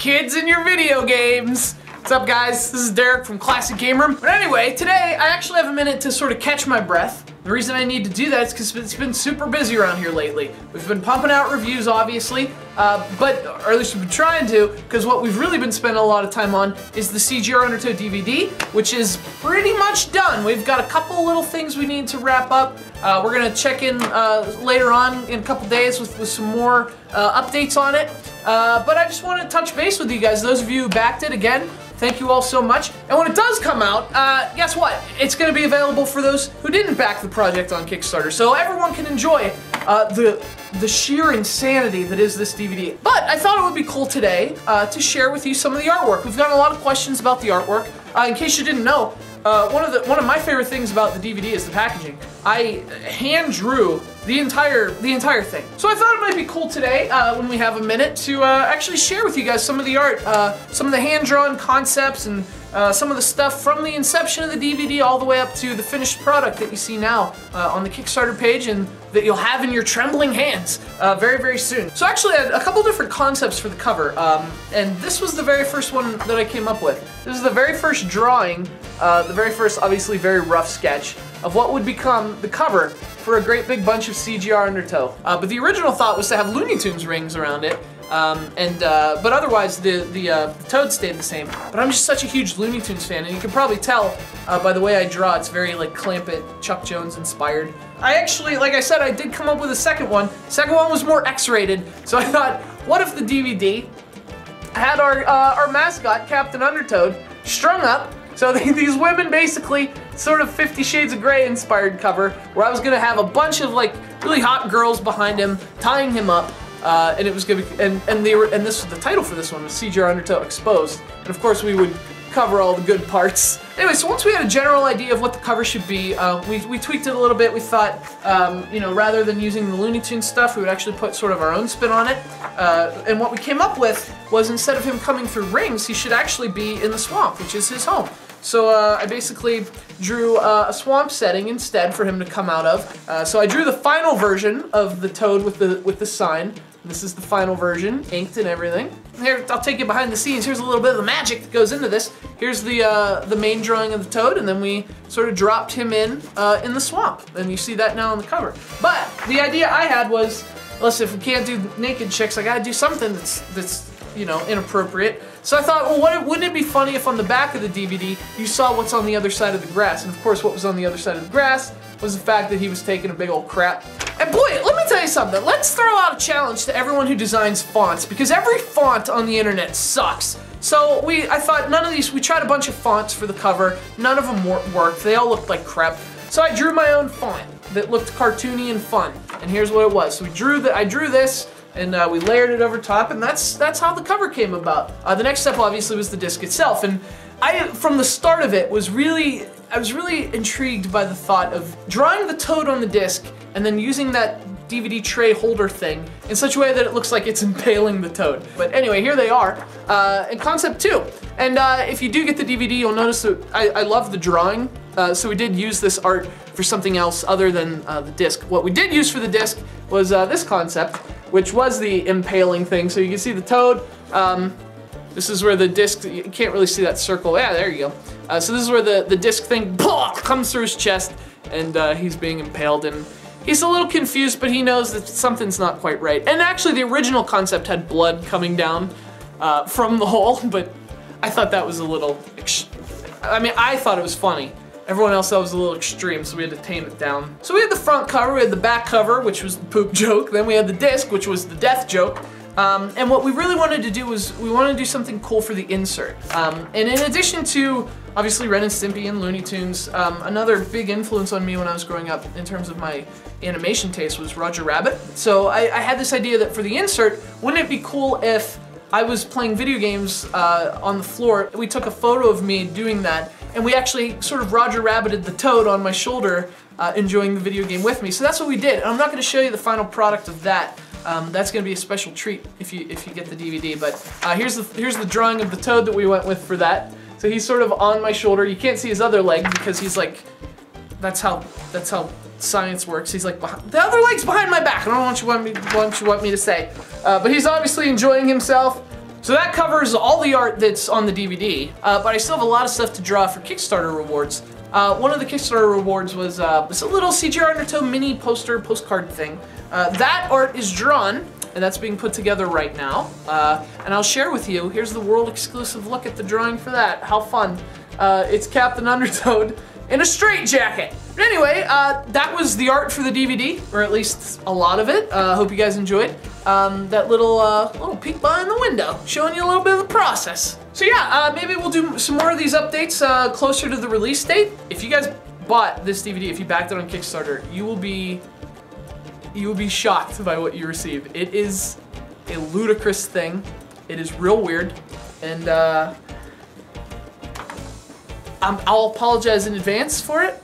kids in your video games. What's up, guys? This is Derek from Classic Game Room. But anyway, today I actually have a minute to sort of catch my breath. The reason I need to do that is because it's been super busy around here lately. We've been pumping out reviews, obviously, or at least we've been trying to, because what we've really been spending a lot of time on is the CGR Undertow DVD, which is pretty much done. We've got a couple little things we need to wrap up. We're gonna check in later on in a couple days with some more updates on it. But I just want to touch base with you guys. Those of you who backed it, again, thank you all so much. And when it does come out, guess what? It's going to be available for those who didn't back the project on Kickstarter, so everyone can enjoy the sheer insanity that is this DVD. But I thought it would be cool today to share with you some of the artwork. We've gotten a lot of questions about the artwork. In case you didn't know, one of my favorite things about the DVD is the packaging. I hand drew the entire thing. So I thought it might be cool today, when we have a minute, to actually share with you guys some of the art, some of the hand-drawn concepts, and some of the stuff from the inception of the DVD all the way up to the finished product that you see now on the Kickstarter page, and that you'll have in your trembling hands very, very soon. So actually I had a couple different concepts for the cover, and this was the very first one that I came up with. This is the very first drawing, the very first, obviously very rough sketch of what would become the cover for a great big bunch of CGR Undertow. But the original thought was to have Looney Tunes rings around it, but otherwise the Toad stayed the same. But I'm just such a huge Looney Tunes fan, and you can probably tell by the way I draw, it's very like Clampett, Chuck Jones inspired. I actually, like I said, I did come up with a second one. The second one was more X-rated, so I thought, what if the DVD had our mascot, Captain Undertoad, strung up? So these women basically, sort of 50 Shades of Grey inspired cover, where I was gonna have a bunch of like really hot girls behind him, tying him up, and it was gonna be, and this was the title for this one was CGR Undertow Exposed, and of course we would cover all the good parts. Anyway, so once we had a general idea of what the cover should be, we tweaked it a little bit. We thought, you know, rather than using the Looney Tunes stuff, we would actually put sort of our own spin on it. And what we came up with was, instead of him coming through rings, he should actually be in the swamp, which is his home. So I basically drew a swamp setting instead for him to come out of. So I drew the final version of the Toad with the sign. This is the final version, inked and everything. Here, I'll take you behind the scenes. Here's a little bit of the magic that goes into this. Here's the main drawing of the Toad, and then we sort of dropped him in the swamp. And you see that now on the cover. But the idea I had was, listen, if we can't do naked chicks, I gotta do something that's you know, inappropriate. So I thought, well, wouldn't it be funny if on the back of the DVD you saw what's on the other side of the grass? And of course, what was on the other side of the grass was the fact that he was taking a big old crap. And boy, let me tell you something. Let's throw out a challenge to everyone who designs fonts, because every font on the internet sucks. So I thought none of these, we tried a bunch of fonts for the cover. None of them worked. They all looked like crap. So I drew my own font that looked cartoony and fun. And here's what it was. So I drew this, and we layered it over top, and that's how the cover came about. The next step obviously was the disc itself, and from the start of it, I was really intrigued by the thought of drawing the Toad on the disc and then using that DVD tray holder thing in such a way that it looks like it's impaling the Toad. But anyway, here they are, in concept 2. And if you do get the DVD, you'll notice that I love the drawing, so we did use this art for something else other than the disc. What we did use for the disc was this concept, which was the impaling thing. So you can see the Toad. This is where the disc, you can't really see that circle. Yeah, there you go. So this is where the disc thing comes through his chest, and he's being impaled, and he's a little confused, but he knows that something's not quite right. And actually the original concept had blood coming down from the hole, but I thought that was a little, I thought it was funny. Everyone else thought it was a little extreme, so we had to tame it down. So we had the front cover, we had the back cover, which was the poop joke, then we had the disc, which was the death joke. And what we really wanted to do was, we wanted to do something cool for the insert. And in addition to, obviously, Ren and Stimpy and Looney Tunes, another big influence on me when I was growing up in terms of my animation taste was Roger Rabbit. So I had this idea that for the insert, wouldn't it be cool if I was playing video games on the floor, we took a photo of me doing that, and we actually sort of Roger Rabbited the Toad on my shoulder, enjoying the video game with me. So that's what we did. And I'm not going to show you the final product of that. That's going to be a special treat if you get the DVD. But here's the drawing of the Toad that we went with for that. So he's sort of on my shoulder. You can't see his other leg because he's like, that's how science works. He's like, the other leg's behind my back. I don't know what you want me to say. But he's obviously enjoying himself. So that covers all the art that's on the DVD, but I still have a lot of stuff to draw for Kickstarter rewards. One of the Kickstarter rewards was this little CGR Undertow mini postcard thing. That art is drawn, and that's being put together right now. And I'll share with you, here's the world exclusive look at the drawing for that. How fun. It's Captain Undertoad in a straitjacket. But anyway, that was the art for the DVD, or at least a lot of it. Hope you guys enjoyed. That little peek behind the window, showing you a little bit of the process. So yeah, maybe we'll do some more of these updates closer to the release date. If you guys bought this DVD, if you backed it on Kickstarter, you will be shocked by what you receive. It is a ludicrous thing. It is real weird, and I'll apologize in advance for it.